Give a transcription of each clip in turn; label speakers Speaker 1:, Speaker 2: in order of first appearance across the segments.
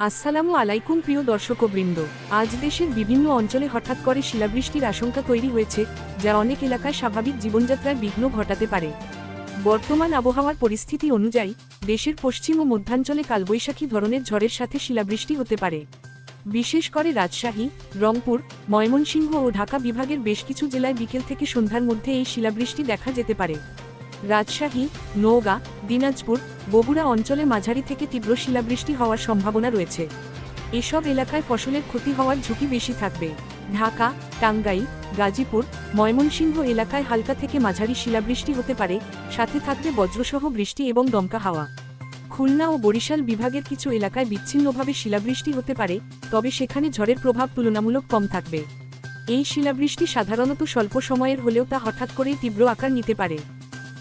Speaker 1: আসসালামু আলাইকুম প্রিয় দর্শকবৃন্দ। আজ দেশের বিভিন্ন অঞ্চলে হঠাৎ করে শিলাবৃষ্টির আশঙ্কা তৈরি হয়েছে, যা অনেক এলাকায় স্বাভাবিক জীবনযাত্রার বিঘ্ন ঘটাতে পারে। বর্তমান আবহাওয়ার পরিস্থিতি অনুযায়ী দেশের পশ্চিম ও মধ্যাঞ্চলে কালবৈশাখী ধরনের ঝড়ের সাথে শিলাবৃষ্টি হতে পারে। বিশেষ করে রাজশাহী, রংপুর, ময়মনসিংহ ও ঢাকা বিভাগের বেশ কিছু জেলায় বিকেল থেকে সন্ধ্যার মধ্যে এই শিলাবৃষ্টি দেখা যেতে পারে। রাজশাহী, নওগাঁ, দিনাজপুর, বগুড়া অঞ্চলে মাঝারি থেকে তীব্র শিলাবৃষ্টি হওয়ার সম্ভাবনা রয়েছে। এসব এলাকায় ফসলের ক্ষতি হওয়ার ঝুঁকি বেশি থাকবে। ঢাকা, টাঙ্গাইল, গাজীপুর, ময়মনসিংহ এলাকায় হালকা থেকে মাঝারি শিলাবৃষ্টি হতে পারে, সাথে থাকবে বজ্রসহ বৃষ্টি এবং দমকা হাওয়া। খুলনা ও বরিশাল বিভাগের কিছু এলাকায় বিচ্ছিন্নভাবে শিলাবৃষ্টি হতে পারে, তবে সেখানে ঝড়ের প্রভাব তুলনামূলক কম থাকবে। এই শিলাবৃষ্টি সাধারণত স্বল্প সময়ের হলেও তা হঠাৎ করেই তীব্র আকার নিতে পারে।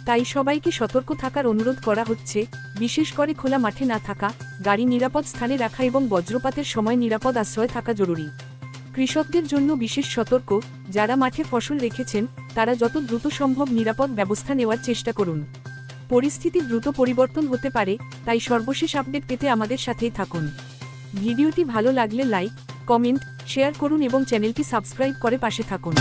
Speaker 1: তাই সবাইকে সতর্ক থাকার অনুরোধ করা হচ্ছে, বিশেষ করে খোলা মাঠে না থাকা, গাড়ি নিরাপদ স্থানে রাখা এবং বজ্রপাতের সময় নিরাপদ আশ্রয় থাকা জরুরি। কৃষকদের জন্য বিশেষ সতর্ক, যারা মাঠে ফসল রেখেছেন তারা যত দ্রুত সম্ভব নিরাপদ ব্যবস্থা নেওয়ার চেষ্টা করুন। পরিস্থিতি দ্রুত পরিবর্তন হতে পারে, তাই সর্বশেষ আপডেট পেতে আমাদের সাথেই থাকুন। ভিডিওটি ভালো লাগলে লাইক, কমেন্ট, শেয়ার করুন এবং চ্যানেলটি সাবস্ক্রাইব করে পাশে থাকুন।